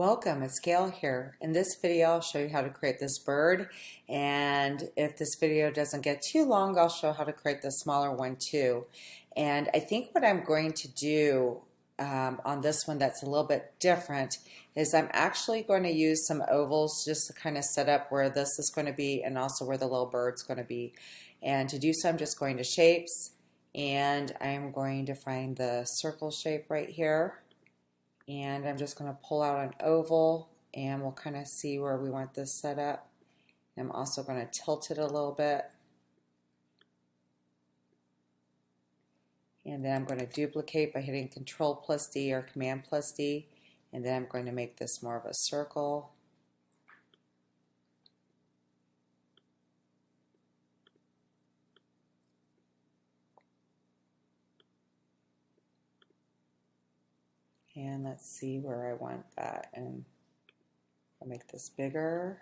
Welcome, it's Gail here. In this video, I'll show you how to create this bird, and if this video doesn't get too long, I'll show how to create the smaller one too. And I think what I'm going to do on this one that's a little bit different is I'm actually going to use some ovals just to kind of set up where this is going to be and also where the little bird's going to be. And to do so, I'm just going to shapes, and I'm going to find the circle shape right here. And I'm just going to pull out an oval, and we'll kind of see where we want this set up. I'm also going to tilt it a little bit. And then I'm going to duplicate by hitting Control plus D or Command plus D. And then I'm going to make this more of a circle. And let's see where I want that, and I'll make this bigger.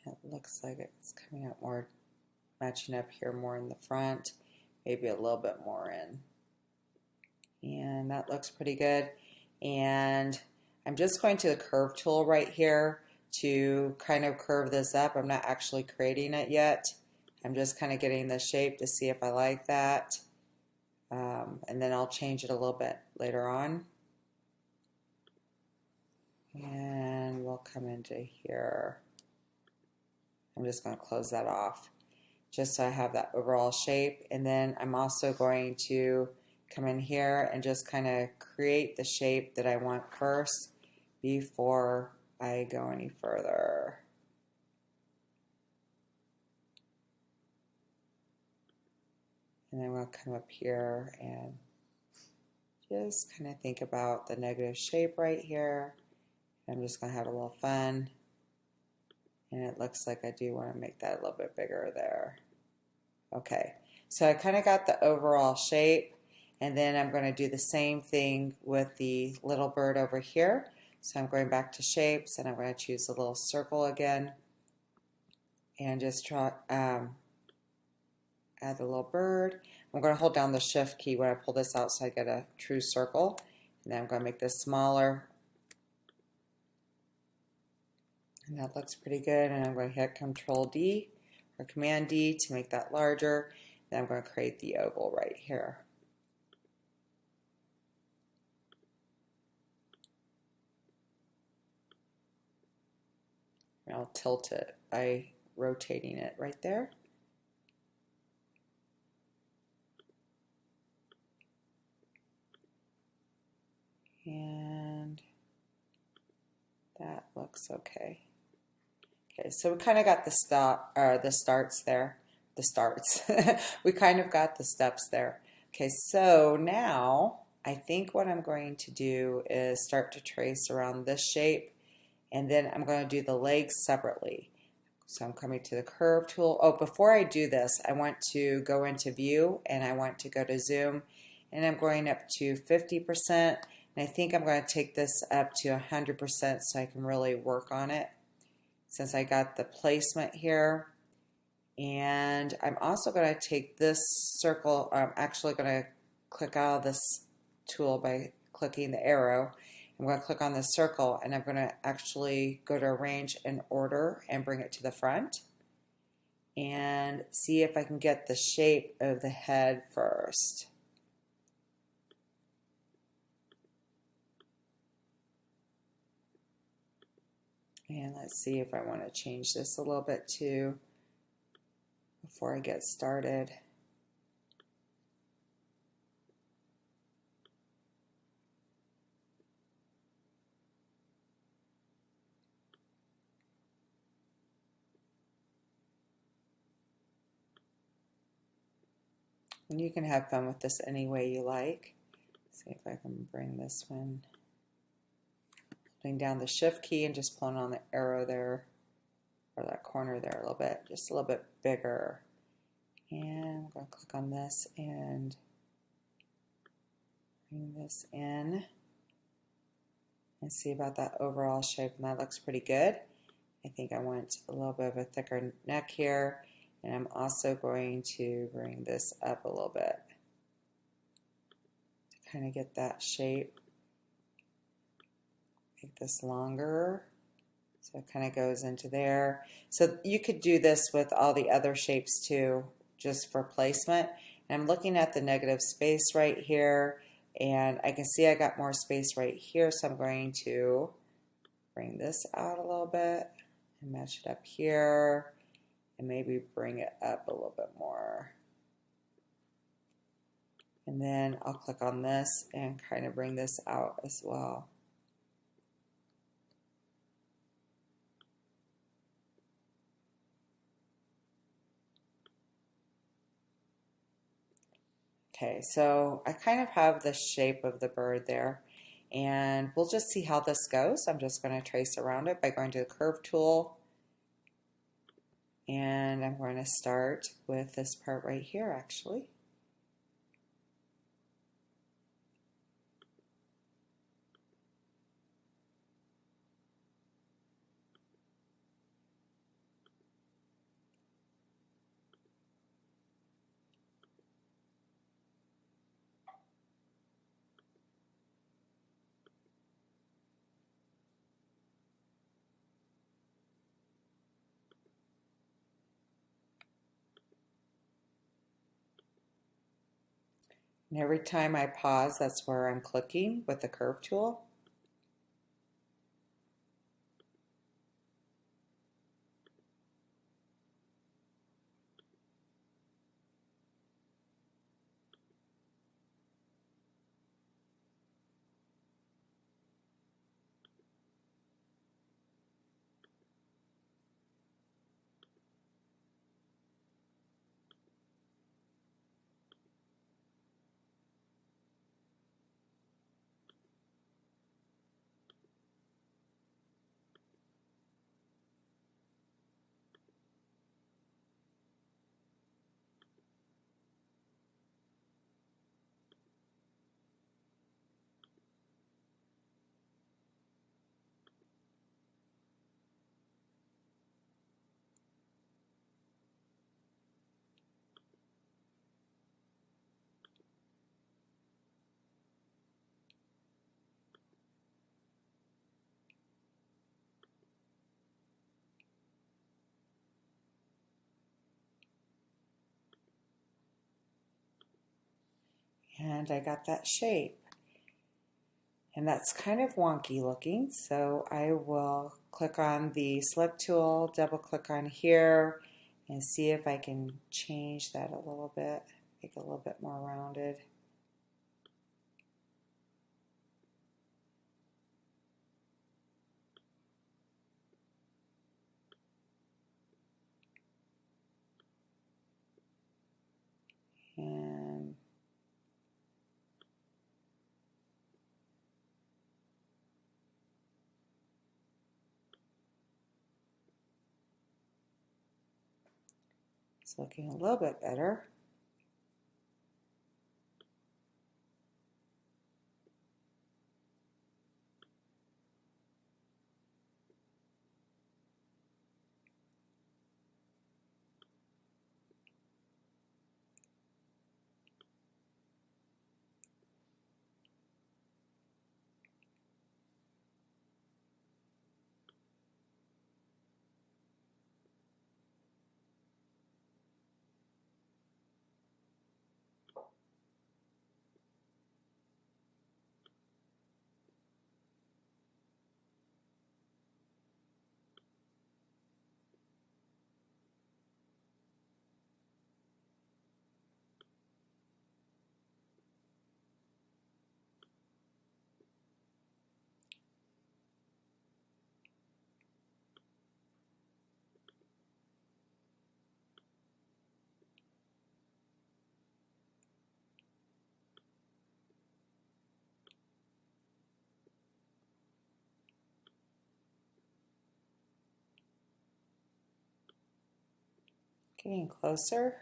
It looks like it's coming out more, matching up here more in the front, maybe a little bit more in. And that looks pretty good. And I'm just going to the curve tool right here to kind of curve this up. I'm not actually creating it yet. I'm just kind of getting the shape to see if I like that. And then I'll change it a little bit later on. And we'll come into here. I'm just going to close that off just so I have that overall shape. And then I'm also going to come in here and just kind of create the shape that I want first before I go any further. And then we'll come up here and just kind of think about the negative shape right here. I'm just going to have a little fun. And it looks like I do want to make that a little bit bigger there. Okay, so I kind of got the overall shape. And then I'm going to do the same thing with the little bird over here. So I'm going back to shapes, and I'm going to choose a little circle again. And just try, add the little bird. I'm going to hold down the shift key when I pull this out so I get a true circle. And then I'm going to make this smaller. And that looks pretty good. And I'm going to hit Control D or Command D to make that larger. Then I'm going to create the oval right here. And I'll tilt it by rotating it right there. And that looks okay. Okay, so we kind of got the starts there. The starts. We kind of got the steps there. Okay, so now I think what I'm going to do is start to trace around this shape, and then I'm going to do the legs separately. So I'm coming to the curve tool. Oh, before I do this, I want to go into view, and I want to go to zoom, and I'm going up to 50%. And I think I'm going to take this up to 100% so I can really work on it since I got the placement here. And I'm also going to take this circle, I'm actually going to click out of this tool by clicking the arrow. I'm going to click on the circle, and I'm going to actually go to arrange and order and bring it to the front and see if I can get the shape of the head first. And let's see if I want to change this a little bit too before I get started. And you can have fun with this any way you like. See if I can bring this one. Putting down the shift key and just pulling on the arrow there, or that corner there a little bit, just a little bit bigger. And I'm going to click on this and bring this in and see about that overall shape, and that looks pretty good. I think I want a little bit of a thicker neck here, and I'm also going to bring this up a little bit to kind of get that shape. Make this longer. So it kind of goes into there. So you could do this with all the other shapes too, just for placement. And I'm looking at the negative space right here, and I can see I got more space right here, so I'm going to bring this out a little bit and match it up here, and maybe bring it up a little bit more. And then I'll click on this and kind of bring this out as well. Okay, so I kind of have the shape of the bird there, and we'll just see how this goes. I'm just going to trace around it by going to the curve tool, and I'm going to start with this part right here actually. And every time I pause, that's where I'm clicking with the curve tool. And I got that shape. And that's kind of wonky looking, so I will click on the select tool, double click on here, and see if I can change that a little bit, make it a little bit more rounded. And it's looking a little bit better. Getting closer.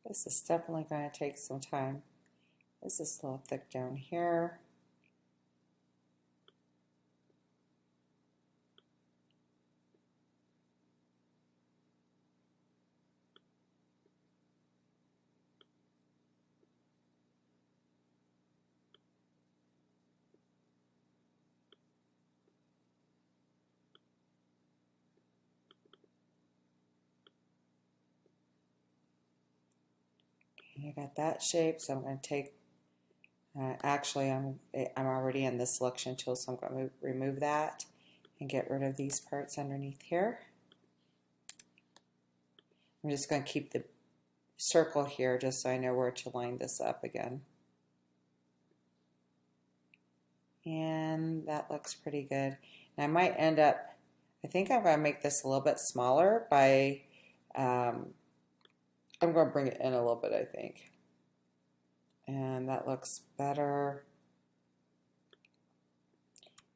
This is definitely going to take some time. This is a little thick down here. And I got that shape, so I'm going to take, actually I'm already in the selection tool, so I'm going to remove that and get rid of these parts underneath here. I'm just going to keep the circle here just so I know where to line this up again. And that looks pretty good. And I might end up, I think I'm going to make this a little bit smaller by, I'm going to bring it in a little bit, I think. And that looks better.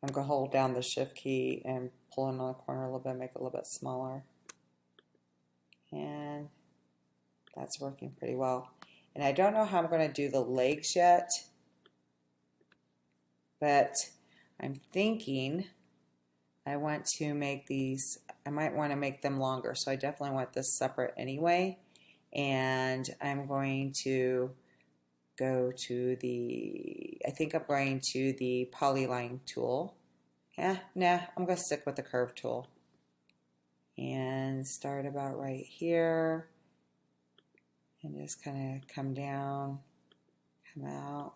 I'm going to hold down the shift key and pull in on the corner a little bit, make it a little bit smaller. And that's working pretty well. And I don't know how I'm going to do the legs yet, but I'm thinking I want to make these, I might want to make them longer, so I definitely want this separate anyway. And I'm going to go to the, I think I'm going to the Polyline tool. Yeah, nah, I'm going to stick with the curve tool. And start about right here. And just kind of come down, come out.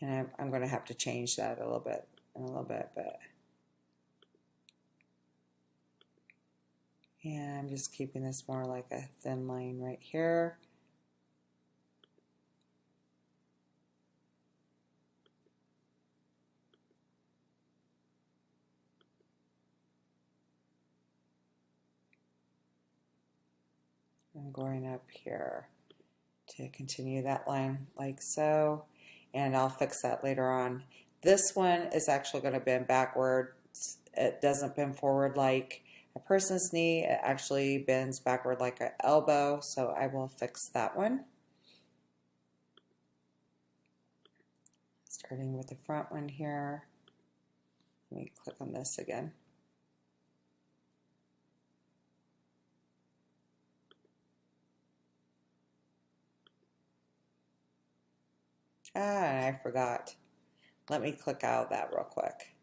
And I'm going to have to change that a little bit in a little bit, but and I'm just keeping this more like a thin line right here. I'm going up here to continue that line like so, and I'll fix that later on. This one is actually going to bend backwards. It doesn't bend forward like a person's knee. It actually bends backward like an elbow, so I will fix that one. Starting with the front one here. Let me click on this again. And I forgot. Let me click out of that real quick.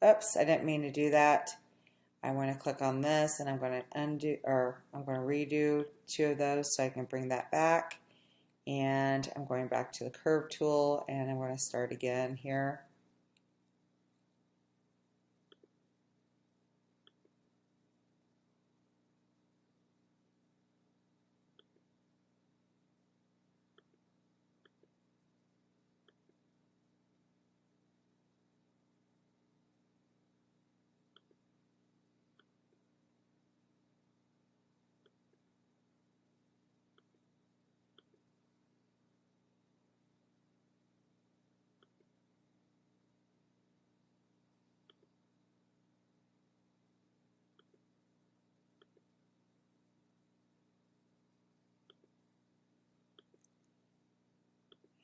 Oops, I didn't mean to do that. I want to click on this and I'm going to undo, or I'm going to redo 2 of those so I can bring that back. And I'm going back to the curve tool and I'm going to start again here.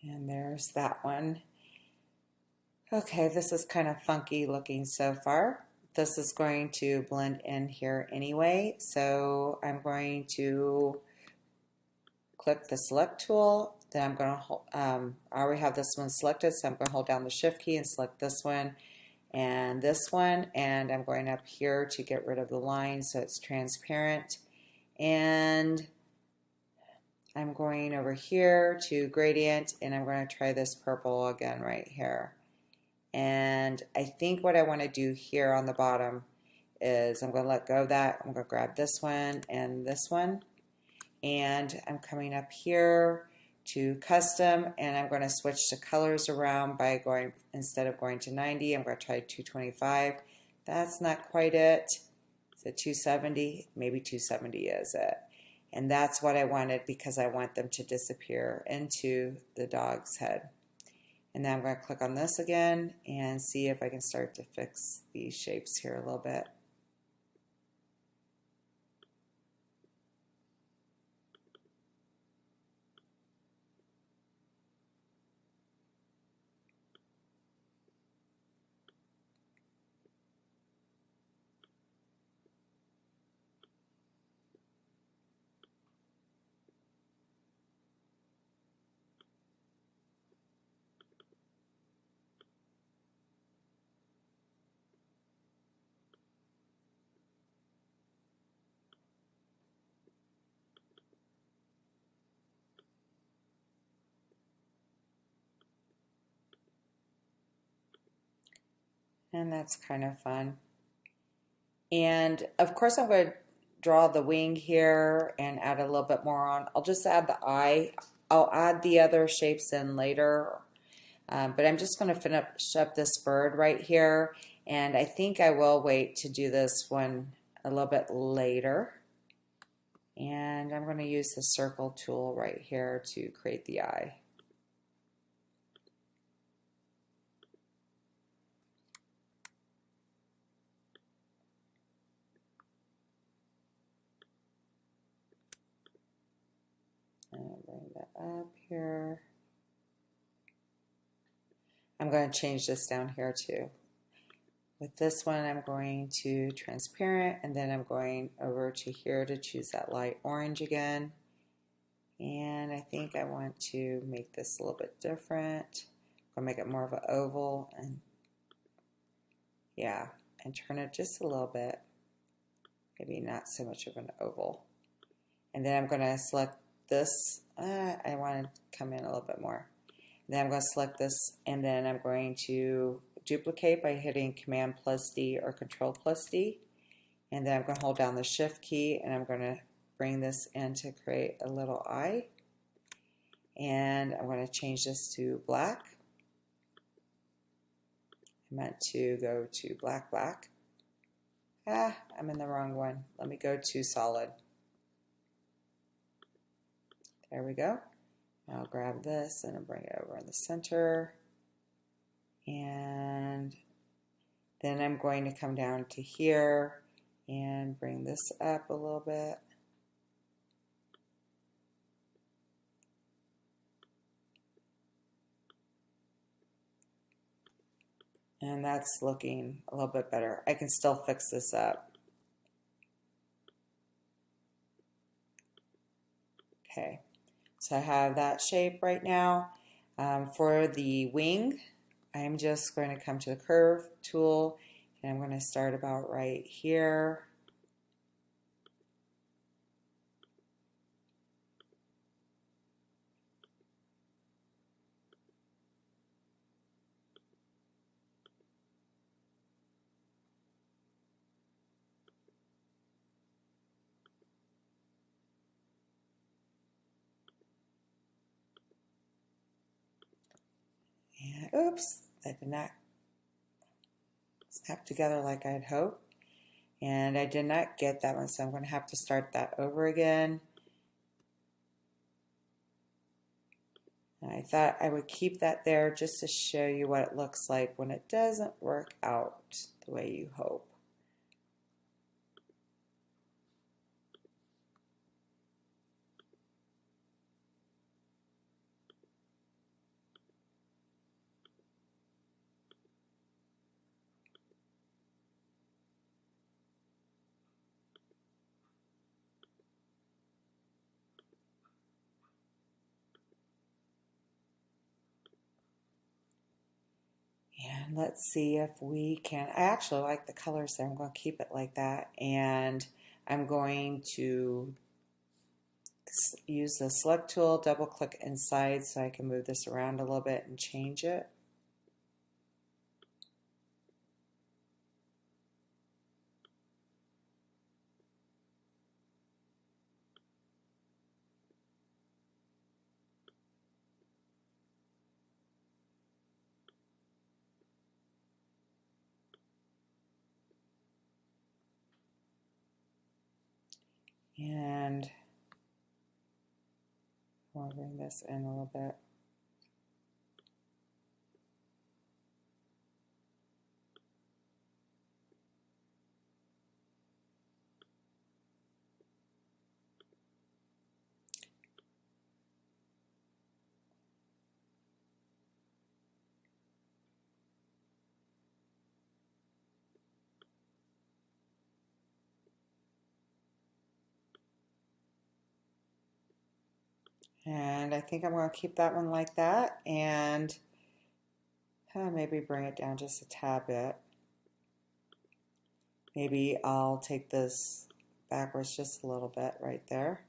And there's that one. Okay, this is kind of funky looking so far. This is going to blend in here anyway, so I'm going to click the select tool. Then I'm going to, I already have this one selected, so I'm going to hold down the shift key and select this one, and I'm going up here to get rid of the line so it's transparent. And I'm going over here to gradient, and I'm going to try this purple again right here. And I think what I want to do here on the bottom is I'm going to let go of that. I'm going to grab this one and this one. And I'm coming up here to custom, and I'm going to switch the colors around by going, instead of going to 90, I'm going to try 225. That's not quite it. Is it 270? Maybe 270 is it. And that's what I wanted because I want them to disappear into the dog's head. And then I'm going to click on this again and see if I can start to fix these shapes here a little bit. And that's kind of fun. And of course I'm going to draw the wing here and add a little bit more on. I'll just add the eye. I'll add the other shapes in later, but I'm just going to finish up this bird right here, and I think I will wait to do this one a little bit later. And I'm going to use the circle tool right here to create the eye. And bring that up here. I'm going to change this down here too. With this one, I'm going to transparent, and then I'm going over to here to choose that light orange again. And I think I want to make this a little bit different. I'm going to make it more of an oval, and yeah, and turn it just a little bit. Maybe not so much of an oval. And then I'm going to select this. I want to come in a little bit more. Then I'm going to select this, and then I'm going to duplicate by hitting Command plus D or Control plus D. And then I'm going to hold down the Shift key, and I'm going to bring this in to create a little eye. And I'm going to change this to black. I meant to go to black, black. I'm in the wrong one. Let me go to solid. There we go. I'll grab this and I'll bring it over in the center. And then I'm going to come down to here and bring this up a little bit. And that's looking a little bit better. I can still fix this up. Okay, so I have that shape right now. For the wing, I'm just going to come to the curve tool, and I'm going to start about right here. And oops, that did not snap together like I'd hoped. And I did not get that one, so I'm going to have to start that over again. And I thought I would keep that there just to show you what it looks like when it doesn't work out the way you hope. And let's see if we can, I actually like the colors there. I'm going to keep it like that. And I'm going to use the select tool, double click inside so I can move this around a little bit and change it. And I'll bring this in a little bit. And I think I'm going to keep that one like that, and maybe bring it down just a tad bit. Maybe I'll take this backwards just a little bit right there.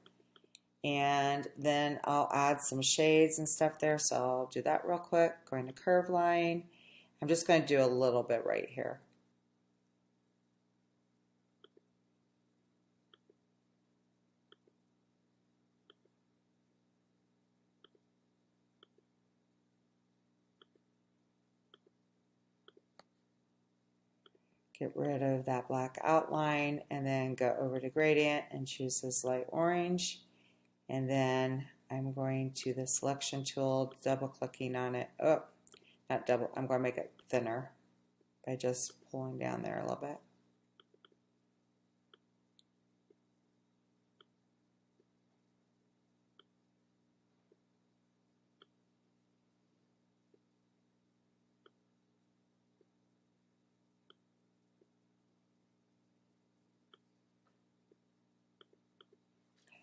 And then I'll add some shades and stuff there, so I'll do that real quick. Going to curve line. I'm just going to do a little bit right here. Get rid of that black outline and then go over to gradient and choose this light orange. And then I'm going to the selection tool, double clicking on it. Oh, not double, I'm going to make it thinner by just pulling down there a little bit.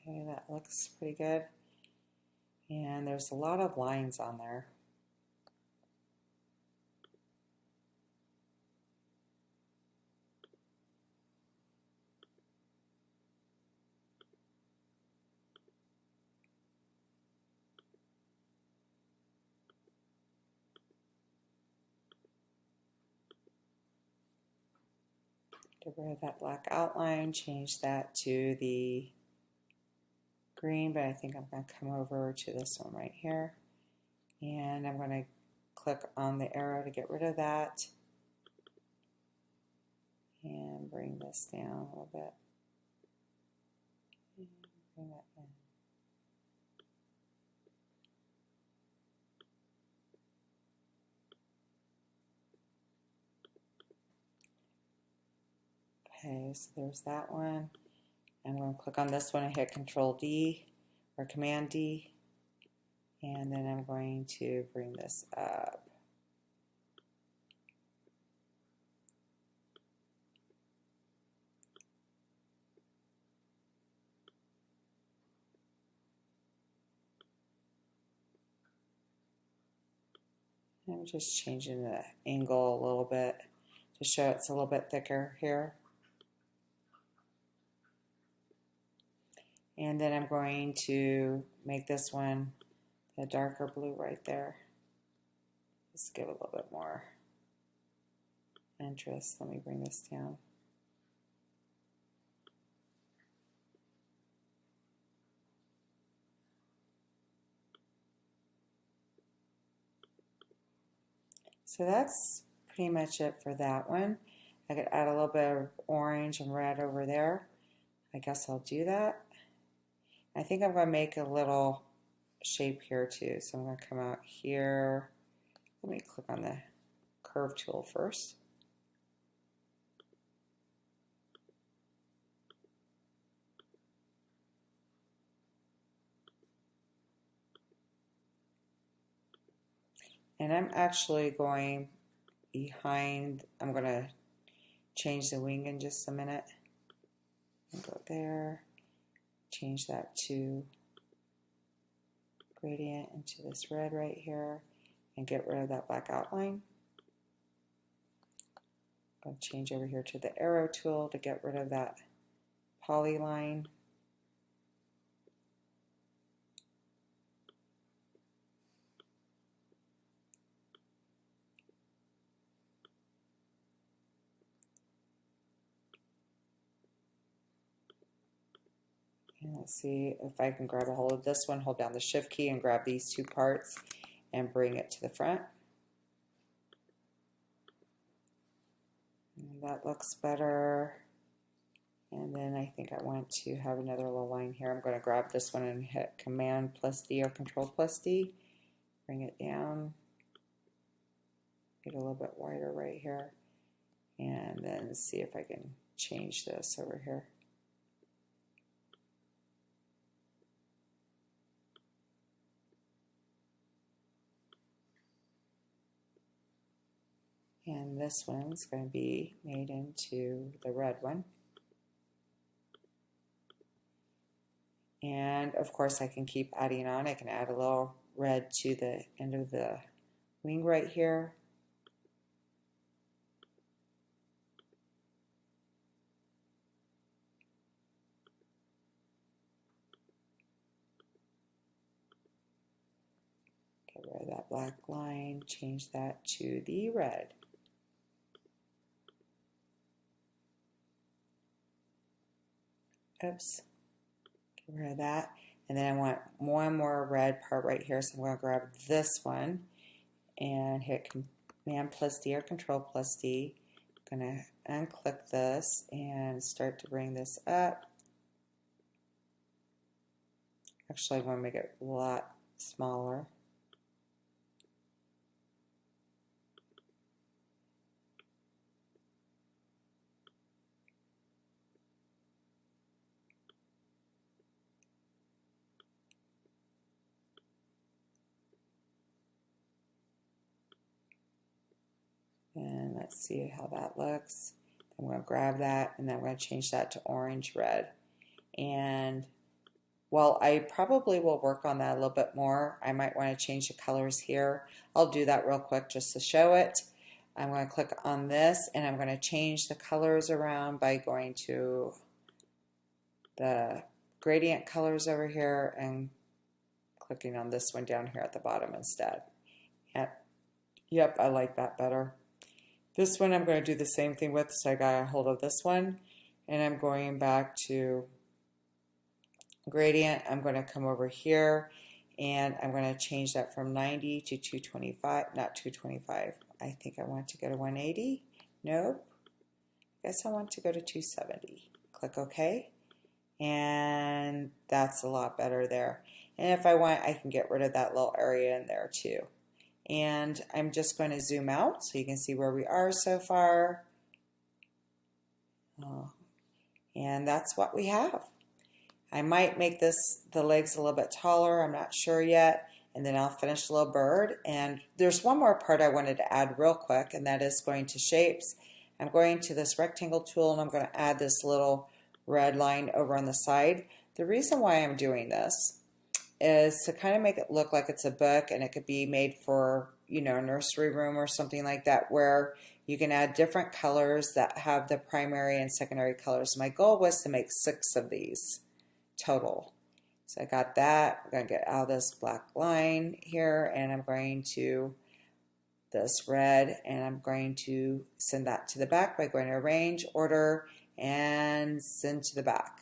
Okay, that looks pretty good. And there's a lot of lines on there. Get rid of that black outline, change that to the green, but I think I'm going to come over to this one right here. And I'm going to click on the arrow to get rid of that. And bring this down a little bit. And bring that in. Okay, so there's that one. I'm going to click on this one and hit Control D or Command D. And then I'm going to bring this up. I'm just changing the angle a little bit to show it's a little bit thicker here. And then I'm going to make this one the darker blue right there. Just give it a little bit more interest. Let me bring this down. So that's pretty much it for that one. I could add a little bit of orange and red over there. I guess I'll do that. I think I'm going to make a little shape here too. So I'm going to come out here. Let me click on the curve tool first. And I'm actually going behind, I'm going to change the wing in just a minute. And go there, change that to gradient into this red right here, and get rid of that black outline. I'm going to change over here to the arrow tool to get rid of that polyline. And let's see if I can grab a hold of this one, hold down the shift key and grab these two parts and bring it to the front. And that looks better. And then I think I want to have another little line here. I'm going to grab this one and hit Command plus D or Control plus D. Bring it down. Get a little bit wider right here. And then see if I can change this over here. And this one's going to be made into the red one. And of course I can keep adding on. I can add a little red to the end of the wing right here. Get rid of that black line, change that to the red. Oops, get rid of that. And then I want one more red part right here, so I'm going to grab this one and hit Command plus D or Control plus D. I'm going to unclick this and start to bring this up. Actually, I want to make it a lot smaller. And let's see how that looks. I'm going to grab that and then I'm going to change that to orange red. And well, I probably will work on that a little bit more. I might want to change the colors here. I'll do that real quick just to show it. I'm going to click on this and I'm going to change the colors around by going to the gradient colors over here and clicking on this one down here at the bottom instead. Yep, I like that better. This one I'm going to do the same thing with, so I got a hold of this one and I'm going back to gradient. I'm going to come over here and I'm going to change that from 90 to 225, not 225. I think I want to go to 180. Nope. I guess I want to go to 270. Click OK. And that's a lot better there. And if I want, I can get rid of that little area in there too. And I'm just going to zoom out so you can see where we are so far. And that's what we have. I might make the legs a little bit taller, I'm not sure yet, and then I'll finish the little bird. And there's one more part I wanted to add real quick, and that is going to shapes. I'm going to this rectangle tool and I'm going to add this little red line over on the side. The reason why I'm doing this is to kind of make it look like it's a book, and it could be made for, you know, a nursery room or something like that, where you can add different colors that have the primary and secondary colors. My goal was to make 6 of these total. So I got that. I'm going to get out of this black line here, and I'm going to this red, and I'm going to send that to the back by going to Arrange, Order, and Send to the back.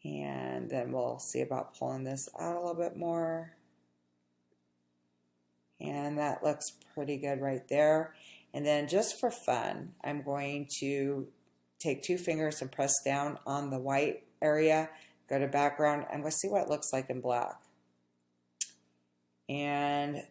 And then we'll see about pulling this out a little bit more. And that looks pretty good right there. And then just for fun, I'm going to take 2 fingers and press down on the white area, go to background. I'm going to see what it looks like in black. And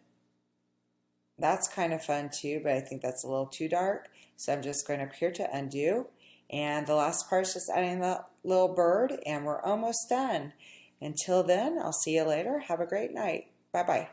that's kind of fun too, but I think that's a little too dark. So I'm just going up here to undo. And the last part is just adding the little bird, and we're almost done. Until then, I'll see you later. Have a great night. Bye-bye.